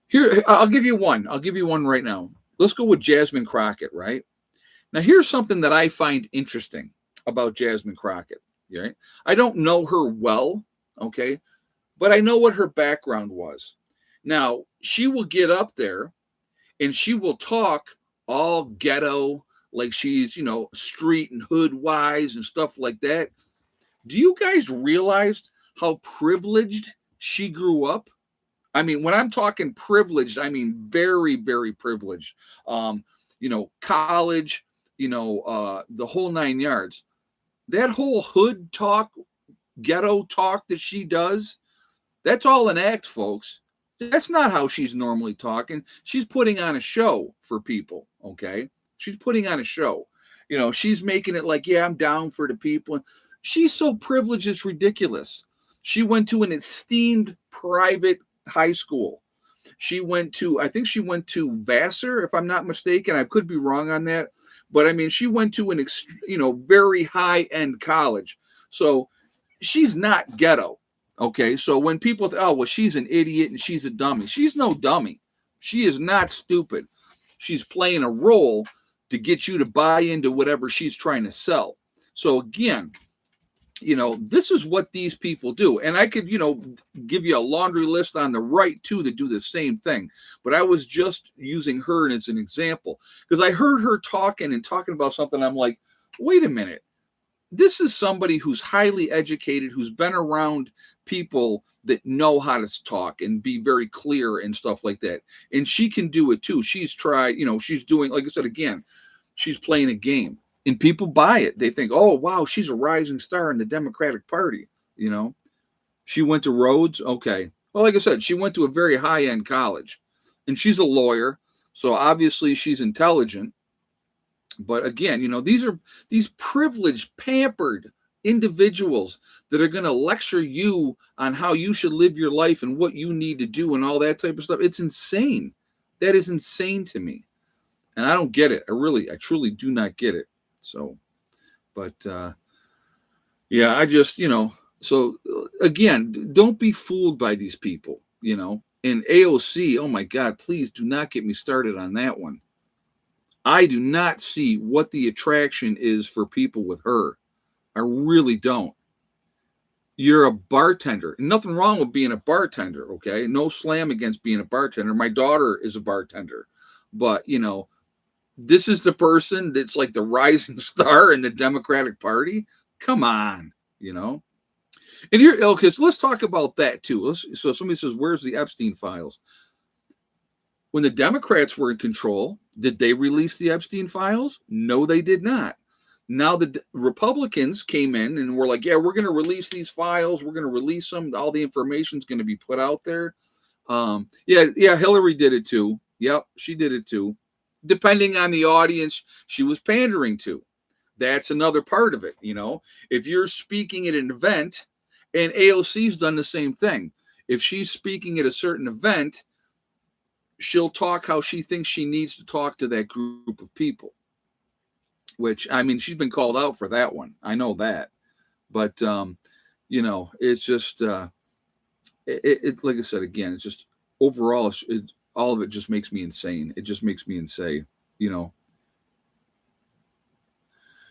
Here, I'll give you one. I'll give you one right now. Let's go with Jasmine Crockett, right? Now, here's something that I find interesting about Jasmine Crockett. Right? I don't know her well, okay, but I know what her background was. Now, she will get up there and she will talk all ghetto, like she's, you know, street and hood wise and stuff like that. Do you guys realize how privileged she grew up? I mean, when I'm talking privileged, I mean very, very privileged. You know, college, you know, the whole 9 yards. That whole hood talk, ghetto talk that she does, that's all an act, folks. That's not how she's normally talking. She's putting on a show for people, okay? She's putting on a show. You know, she's making it like, yeah, I'm down for the people. She's so privileged, it's ridiculous. She went to an esteemed private high school. She went to, I think she went to Vassar, if I'm not mistaken. I could be wrong on that. But I mean, she went to an, you know, very high end college. So she's not ghetto. Okay. So when people, oh, well, she's an idiot and she's a dummy. She's no dummy. She is not stupid. She's playing a role to get you to buy into whatever she's trying to sell. So again, you know, this is what these people do. And I could, you know, give you a laundry list on the right too that do the same thing. But I was just using her as an example because I heard her talking about something. I'm like, wait a minute. This is somebody who's highly educated, who's been around people that know how to talk and be very clear and stuff like that. And she can do it too. She's tried, you know, she's doing, like I said, again, she's playing a game. And people buy it. They think, oh, wow, she's a rising star in the Democratic Party. You know, she went to Rhodes. Okay. Well, like I said, she went to a very high end college and she's a lawyer. So obviously she's intelligent. But again, you know, these are these privileged, pampered individuals that are going to lecture you on how you should live your life and what you need to do and all that type of stuff. It's insane. That is insane to me. And I don't get it. I truly do not get it. So, but yeah, I just, you know, so again, don't be fooled by these people, you know. And AOC, oh my God, please do not get me started on that one. I do not see what the attraction is for people with her. I really don't. You're a bartender. Nothing wrong with being a bartender, okay? No slam against being a bartender. My daughter is a bartender. But, you know, this is the person that's like the rising star in the Democratic Party. Come on, you know. And here, okay, so let's talk about that too. So somebody says, where's the Epstein files? When the Democrats were in control, did they release the Epstein files? No, they did not. Now the Republicans came in and were like, yeah, we're going to release these files. We're going to release them. All the information is going to be put out there. Yeah, Hillary did it too. Yep, she did it too. Depending on the audience she was pandering to. That's another part of it. If you're speaking at an event, and AOC's done the same thing. If she's speaking at a certain event, she'll talk how she thinks she needs to talk to that group of people. Which, I mean, she's been called out for that one. I know that. But, it's just, like I said, again, it's just overall, all of it just makes me insane. It just makes me insane.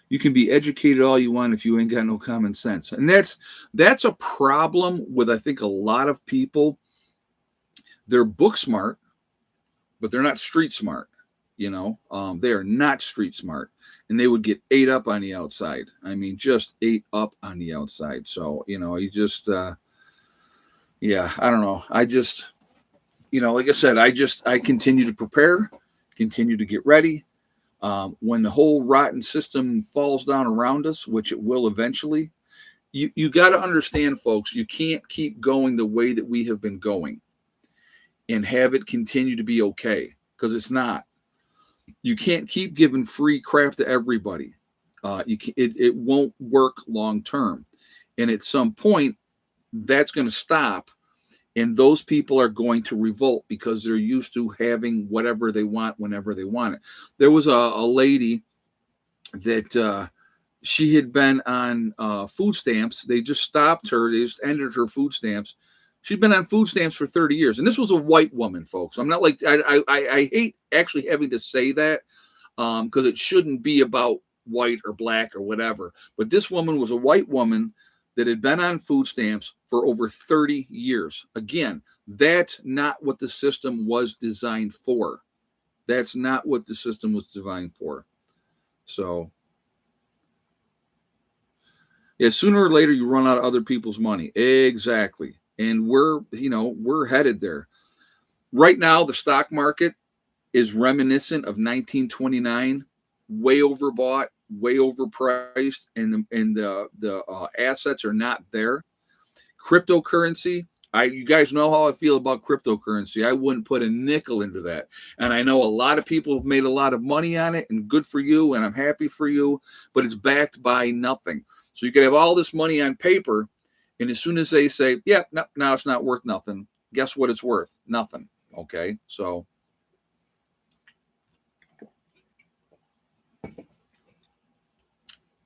You can be educated all you want if you ain't got no common sense. And that's a problem with, I think, a lot of people. They're book smart, but they're not street smart. They are not street smart, and they would get ate up on the outside. I mean, just ate up on the outside. So, you just, yeah, I don't know. I just, like I said, I continue to prepare, continue to get ready. When the whole rotten system falls down around us, which it will eventually, you got to understand, folks, you can't keep going the way that we have been going and have it continue to be okay, because it's not. You can't keep giving free crap to everybody. It won't work long term. And at some point, that's going to stop. And those people are going to revolt because they're used to having whatever they want whenever they want it. There was a lady that she had been on food stamps. They just stopped her. They just ended her food stamps. She'd been on food stamps for 30 years. And this was a white woman, folks. I'm not like, I hate actually having to say that because it shouldn't be about white or black or whatever. But this woman was a white woman that had been on food stamps for over 30 years. Again, that's not what the system was designed for. That's not what the system was designed for. So, yeah, sooner or later you run out of other people's money. Exactly. And we're headed there. Right now, the stock market is reminiscent of 1929, way overbought, way overpriced, and the assets are not there. Cryptocurrency, you guys know how I feel about cryptocurrency. I wouldn't put a nickel into that. And I know a lot of people have made a lot of money on it, and good for you, and I'm happy for you, but it's backed by nothing. So you could have all this money on paper, and as soon as they say, yeah, no, now it's not worth nothing, guess what it's worth? Nothing. Okay, so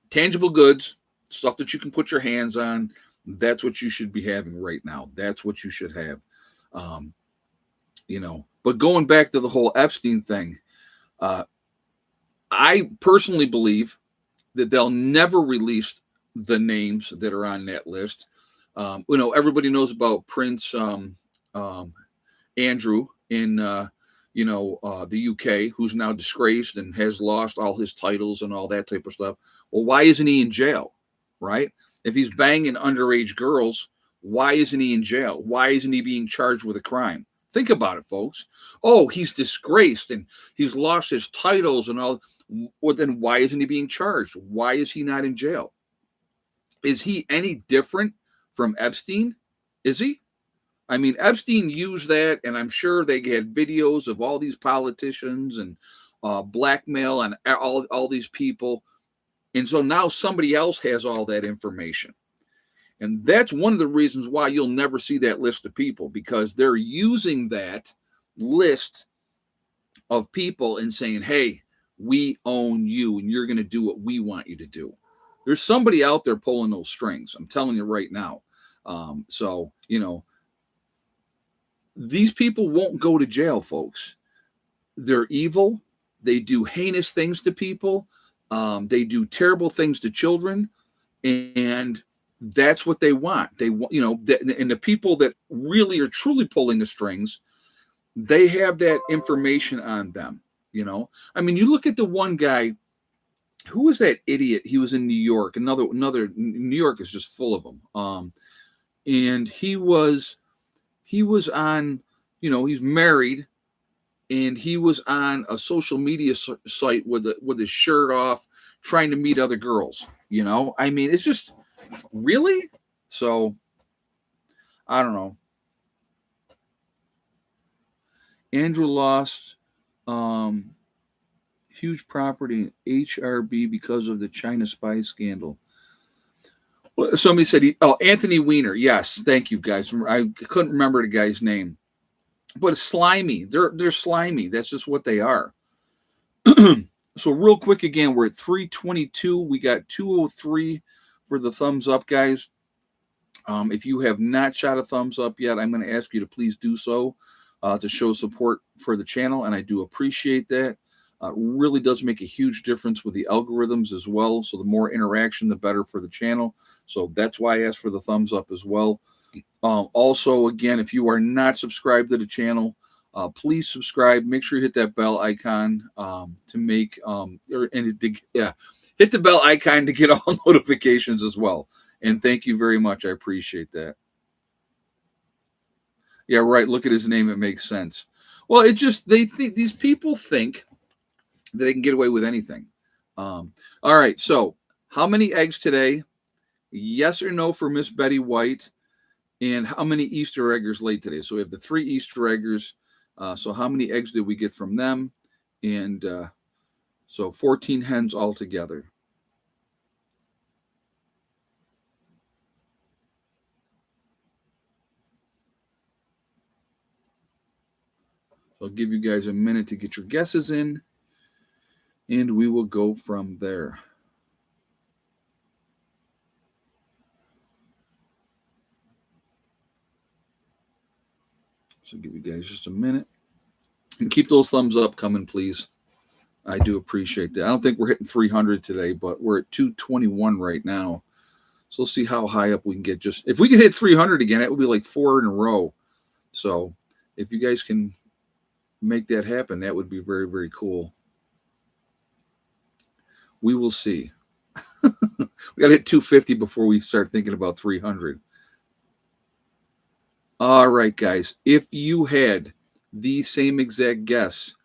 tangible goods, stuff that you can put your hands on, that's what you should be having right now. That's what you should have. Um, but going back to the whole Epstein thing, I personally believe that they'll never release the names that are on that list. Everybody knows about Prince Andrew in the UK, who's now disgraced and has lost all his titles and all that type of stuff. Well, why isn't he in jail, right? If he's banging underage girls, why isn't he in jail? Why isn't he being charged with a crime? Think about it, folks. Oh, he's disgraced and he's lost his titles and all. Well, then why isn't he being charged? Why is he not in jail? Is he any different from Epstein? Is he? I mean, Epstein used that, and I'm sure they had videos of all these politicians and blackmail and all these people. And so now somebody else has all that information. And that's one of the reasons why you'll never see that list of people, because they're using that list of people and saying, hey, we own you and you're going to do what we want you to do. There's somebody out there pulling those strings. I'm telling you right now. These people won't go to jail, folks. They're evil. They do heinous things to people. They do terrible things to children. And that's what they want. They want, and the people that really are truly pulling the strings, they have that information on them. I mean, you look at the one guy. Who was that idiot? He was in New York. Another New York is just full of them. And he was on, he's married, and he was on a social media site with his shirt off, trying to meet other girls. I mean, it's just really. So I don't know. Andrew lost huge property in HRB because of the China spy scandal. Well, somebody said Anthony Weiner. Yes, thank you guys. I couldn't remember the guy's name, but it's slimy. They're slimy. That's just what they are. So real quick again, we're at 322. We got 203 for the thumbs up, guys. If you have not shot a thumbs up yet, I'm going to ask you to please do so to show support for the channel, and I do appreciate that. Really does make a huge difference with the algorithms as well. So the more interaction, the better for the channel. So that's why I asked for the thumbs up as well. Also, again, if you are not subscribed to the channel, please subscribe. Make sure you hit that bell icon to make hit the bell icon to get all notifications as well. And thank you very much. I appreciate that. Yeah, right. Look at his name. It makes sense. Well, these people think that they can get away with anything. All right. So how many eggs today? Yes or no for Miss Betty White? And how many Easter eggers laid today? So we have the 3 Easter eggers. So how many eggs did we get from them? And so 14 hens altogether. So I'll give you guys a minute to get your guesses in, and we will go from there. So give you guys just a minute. And keep those thumbs up coming, please. I do appreciate that. I don't think we're hitting 300 today, but we're at 221 right now. So let's see how high up we can get. Just if we can hit 300 again, it will be like 4 in a row. So if you guys can make that happen, that would be very, very cool. We will see. We got to hit 250 before we start thinking about 300. All right, guys. If you had the same exact guess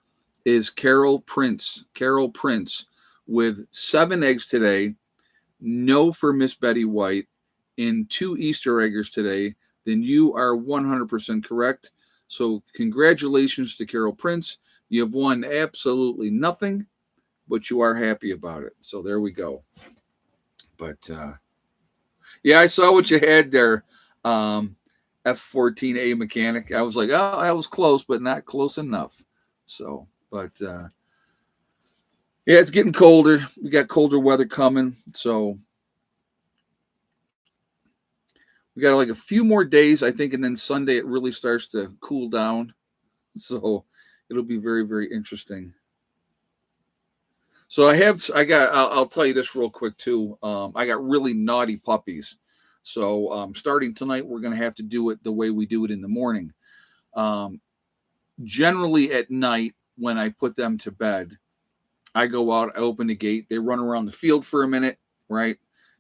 as Carol Prince with 7 eggs today, no for Miss Betty White, and 2 Easter eggers today, then you are 100% correct. So congratulations to Carol Prince. You have won absolutely nothing, but you are happy about it. So there we go. But yeah, I saw what you had there. F14A mechanic. I was like, oh, I was close, but not close enough. So, but yeah, it's getting colder. We got colder weather coming. So we got like a few more days, I think, and then Sunday it really starts to cool down. So it'll be very, very interesting. So I'll tell you this real quick too. I got really naughty puppies. So starting tonight, we're going to have to do it the way we do it in the morning. Generally at night, when I put them to bed, I go out, I open the gate, they run around the field for a minute, right?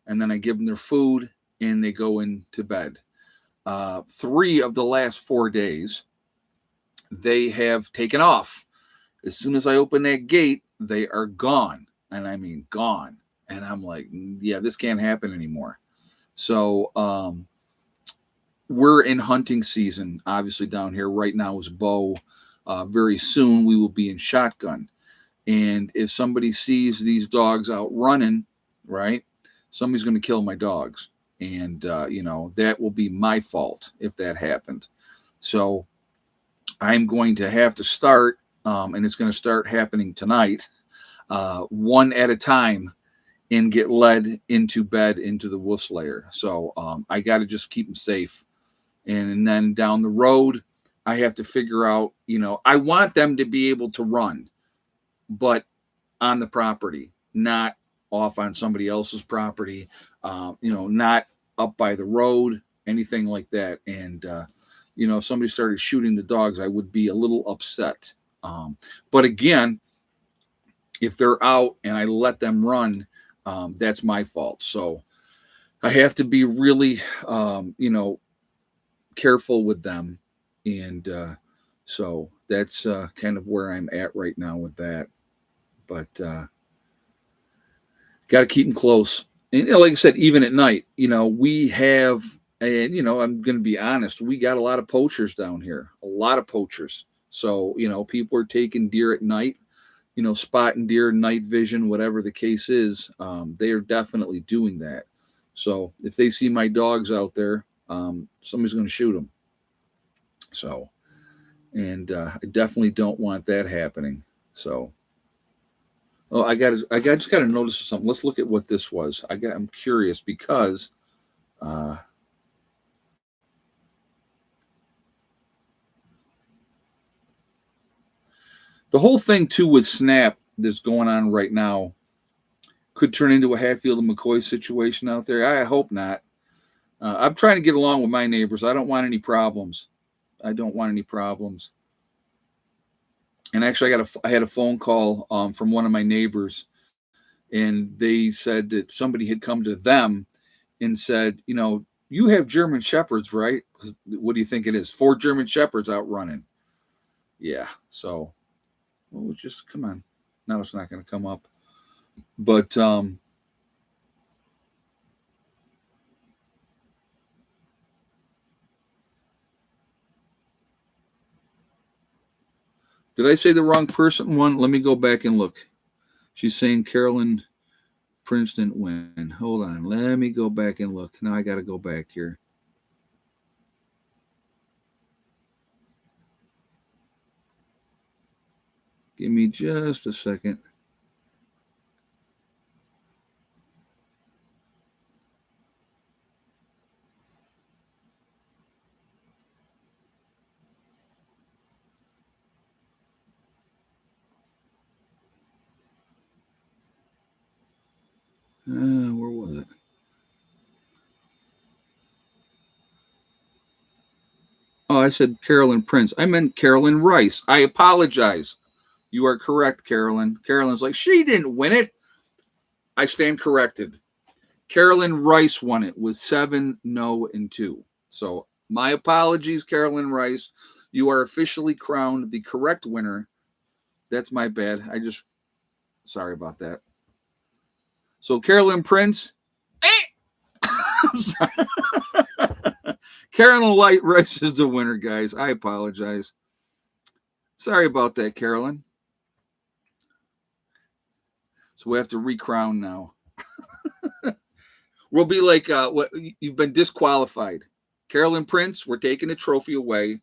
And then I give them their food and they go into bed. 3 of the last 4 days, they have taken off. As soon as I open that gate, they are gone. And I mean gone. And I'm like, yeah, this can't happen anymore. So we're in hunting season, obviously down here. Right now is bow. Very soon we will be in shotgun. And if somebody sees these dogs out running, right, somebody's going to kill my dogs. And, that will be my fault if that happened. So I'm going to have to start, and it's going to start happening tonight, one at a time, and get led into bed into the wolf lair. So I got to just keep them safe. And then down the road, I have to figure out, I want them to be able to run, but on the property, not off on somebody else's property, not up by the road, anything like that. And, if somebody started shooting the dogs, I would be a little upset. But again, if they're out and I let them run, that's my fault. So I have to be really, careful with them. And so that's kind of where I'm at right now with that. But Got to keep them close. And like I said, even at night, we have, and I'm going to be honest, we got a lot of poachers down here, a lot of poachers. So people are taking deer at night, spotting deer, night vision, whatever the case is. They are definitely doing that. So if they see my dogs out there, somebody's going to shoot them. So, and I definitely don't want that happening. So. Oh, just got to notice something. Let's look at what this was. I'm curious because uh, the whole thing too with Snap that's going on right now could turn into a Hatfield and McCoy situation out there. I hope not. I'm trying to get along with my neighbors. I don't want any problems. I don't want any problems. And actually, I had a phone call from one of my neighbors, and they said that somebody had come to them and said, you have German Shepherds, right? What do you think it is? 4 German Shepherds out running. Yeah. So, well, just come on. Now it's not going to come up. But did I say the wrong person one? Let me go back and look. She's saying Carolyn Princeton win. Hold on. Let me go back and look. Now I got to go back here. Give me just a second. Where was it? Oh, I said Carolyn Prince. I meant Carolyn Rice. I apologize. You are correct, Carolyn. Carolyn's like, she didn't win it. I stand corrected. Carolyn Rice won it with 7-0-2. So my apologies, Carolyn Rice. You are officially crowned the correct winner. That's my bad. Sorry about that. So Carolyn Prince. Carolyn Light Rice is the winner, guys. I apologize. Sorry about that, Carolyn. So we have to recrown now. We'll be like, what? You've been disqualified. Carolyn Prince, we're taking the trophy away.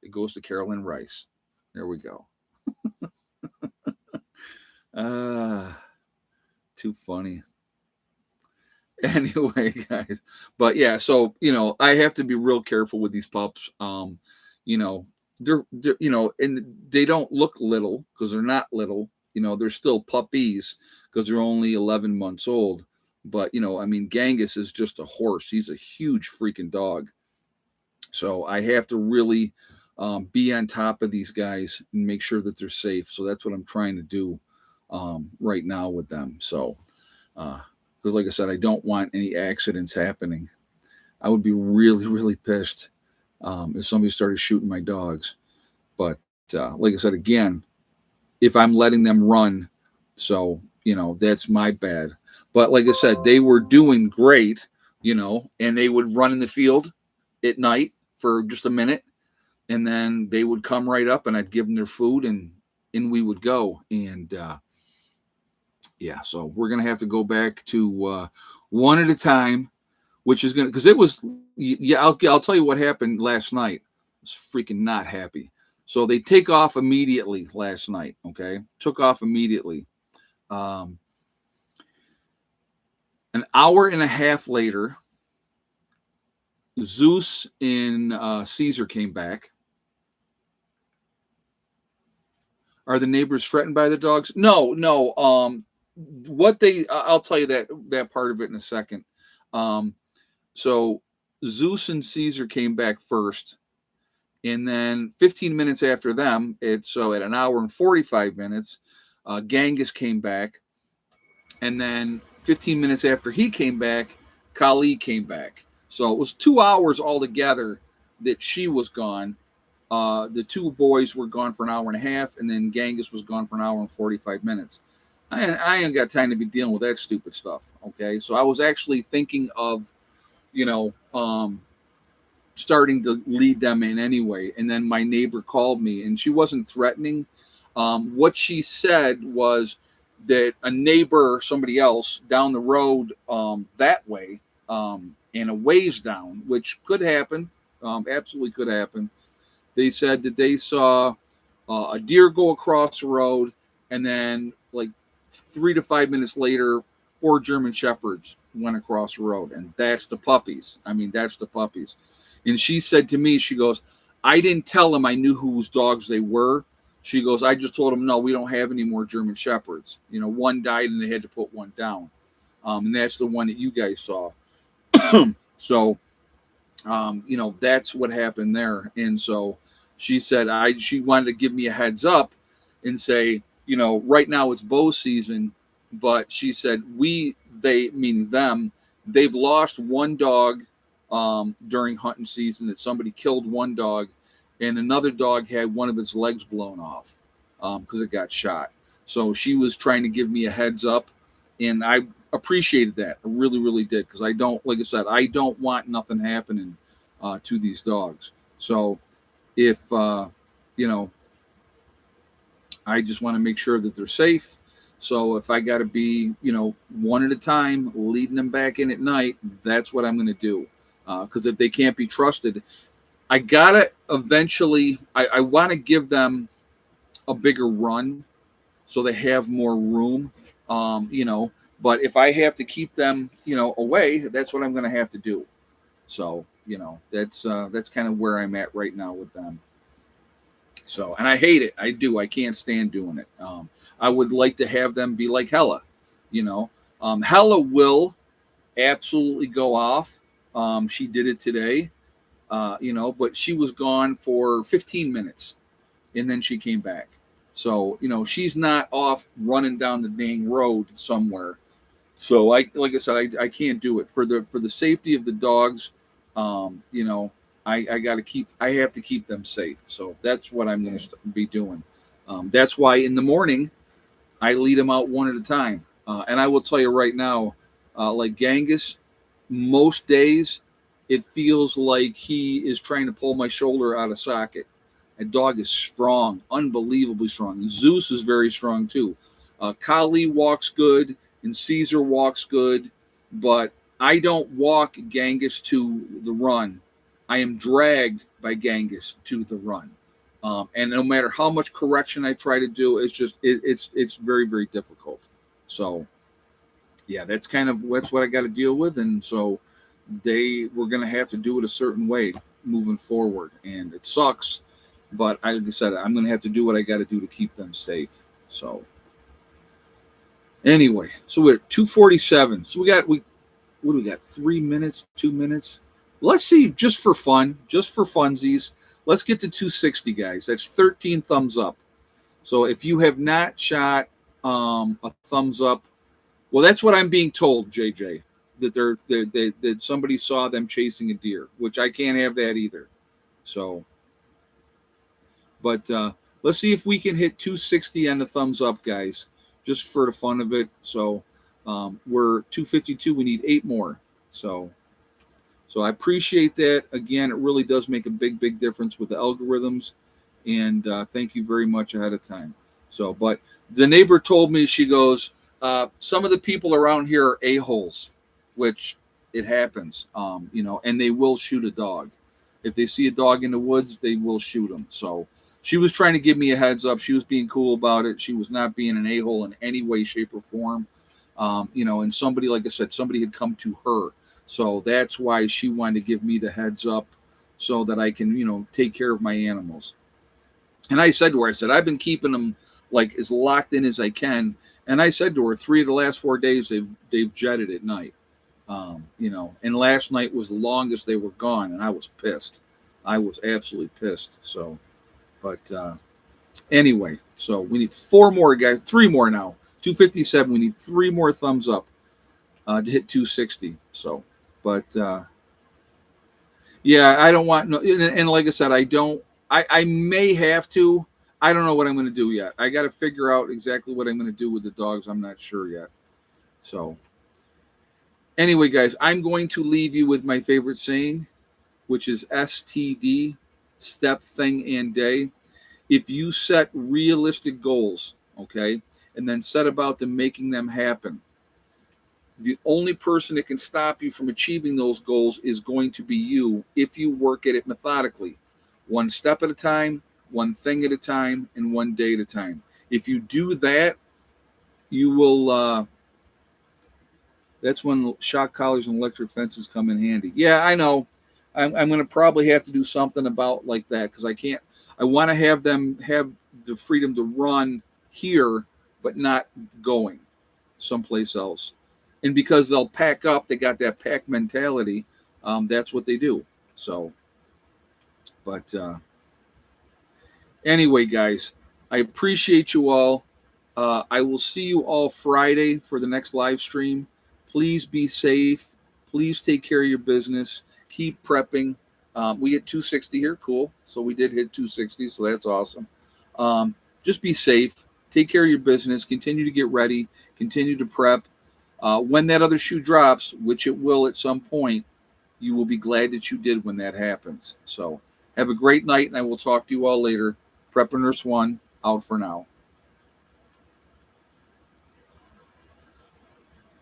It goes to Carolyn Rice. There we go. Too funny. Anyway, guys. But yeah, so I have to be real careful with these pups. They're and they don't look little because they're not little. They're still puppies because they're only 11 months old. But Genghis is just a horse. He's a huge freaking dog. So I have to really be on top of these guys and make sure that they're safe. So that's what I'm trying to do right now with them. So, because like I said, I don't want any accidents happening. I would be really, really pissed if somebody started shooting my dogs. But like I said, again, if I'm letting them run, so that's my bad. But like I said, they were doing great, and they would run in the field at night for just a minute, and then they would come right up, and I'd give them their food, and in we would go. And yeah, so we're gonna have to go back to one at a time, which is gonna because it was yeah. I'll tell you what happened last night. I was freaking not happy. So they take off immediately last night. Okay, took off immediately. An hour and a half later, Zeus and Caesar came back. Are the neighbors threatened by the dogs? No, no. I'll tell you that part of it in a second. So Zeus and Caesar came back first, and then 15 minutes after them, so at an hour and 45 minutes, Genghis came back, and then 15 minutes after he came back, Kali came back. So it was 2 hours altogether that she was gone. The two boys were gone for an hour and a half, and then Genghis was gone for an hour and 45 minutes. I ain't got time to be dealing with that stupid stuff. Okay, so I was actually thinking of, you know, starting to lead them in anyway. And then my neighbor called me, and she wasn't threatening. What she said was that a neighbor, somebody else down the road, that way, and a ways down, which could happen, absolutely could happen. They said that they saw a deer go across the road, and then like 3 to 5 minutes later, 4 German Shepherds went across the road, and that's the puppies. I mean, that's the puppies. And she said to me, she goes, I didn't tell them I knew whose dogs they were. She goes, I just told them, no, we don't have any more German Shepherds. You know, one died and they had to put one down. And that's the one that you guys saw. So, you know, that's what happened there. And so she said, she wanted to give me a heads up and say, you know, right now it's bow season, but she said, they, meaning them, they've lost one dog during hunting season, that somebody killed one dog, and another dog had one of its legs blown off because it got shot. So she was trying to give me a heads up, and I appreciated that. I really, really did, because I don't, like I said, I don't want nothing happening to these dogs. So if, you know, I just want to make sure that they're safe. So if I got to be, you know, one at a time, leading them back in at night, that's what I'm going to do. Because if they can't be trusted, I gotta eventually. I want to give them a bigger run, so they have more room. You know, but if I have to keep them, you know, away, that's what I'm going to have to do. So you know, that's kind of where I'm at right now with them. So, and I hate it. I do. I can't stand doing it. I would like to have them be like Hella. You know, Hella will absolutely go off. She did it today. You know, but she was gone for 15 minutes, and then she came back. So, you know, she's not off running down the dang road somewhere. So like I said, I can't do it for the safety of the dogs. You know, I got to I have to keep them safe. So that's what I'm going to be doing. That's why in the morning I lead them out one at a time. And I will tell you right now, like Genghis, most days it feels like he is trying to pull my shoulder out of socket. A dog is strong, unbelievably strong. And Zeus is very strong too. Kali walks good, and Caesar walks good, but I don't walk Genghis to the run. I am dragged by Genghis to the run. And no matter how much correction I try to do, it's just it's very, very difficult. So yeah, that's what I got to deal with, and so they were going to have to do it a certain way moving forward, and it sucks. But like I said, I'm going to have to do what I got to do to keep them safe. So anyway, so we're at 2:47. So we what do we got? 3 minutes, 2 minutes. Let's see, just for funsies. Let's get to 260, guys. That's 13 thumbs up. So if you have not shot a thumbs up, well, that's what I'm being told, JJ, that that somebody saw them chasing a deer, which I can't have that either. So, but let's see if we can hit 260 on the thumbs up, guys, just for the fun of it. So we're 252. We need 8 more. So I appreciate that. Again, it really does make a big, big difference with the algorithms. And thank you very much ahead of time. So, but the neighbor told me, she goes, some of the people around here are a-holes, which it happens, you know, and they will shoot a dog. If they see a dog in the woods, they will shoot them. So she was trying to give me a heads up. She was being cool about it. She was not being an a-hole in any way, shape, or form. You know, and somebody, like I said, somebody had come to her. So that's why she wanted to give me the heads up so that I can, you know, take care of my animals. And I said to her, I said, I've been keeping them like as locked in as I can. And I said to her, 3 of the last 4 days they've jetted at night. You know, and last night was the longest they were gone, and I was pissed. I was absolutely pissed. So, but anyway, so we need 4 more, guys. 3 more now. 257. We need 3 more thumbs up to hit 260. So, but yeah, I don't want no. And like I said, I don't. I may have to. I don't know what I'm going to do yet. I got to figure out exactly what I'm going to do with the dogs. I'm not sure yet. So, anyway, guys, I'm going to leave you with my favorite saying, which is STD, step, thing, and day. If you set realistic goals, okay, and then set about to making them happen, the only person that can stop you from achieving those goals is going to be you if you work at it methodically, one step at a time, one thing at a time, and one day at a time. If you do that, you will. That's when shock collars and electric fences come in handy. Yeah, I know. I'm going to probably have to do something about like that because I can't. I want to have them have the freedom to run here, but not going someplace else. And because they'll pack up, they got that pack mentality. That's what they do. So, but anyway, guys, I appreciate you all. I will see you all Friday for the next live stream. Please be safe. Please take care of your business. Keep prepping. We hit 260 here. Cool. So we did hit 260. So that's awesome. Just be safe. Take care of your business. Continue to get ready. Continue to prep. When that other shoe drops, which it will at some point, you will be glad that you did when that happens. So have a great night, and I will talk to you all later. Prepper Nurse 1 out for now.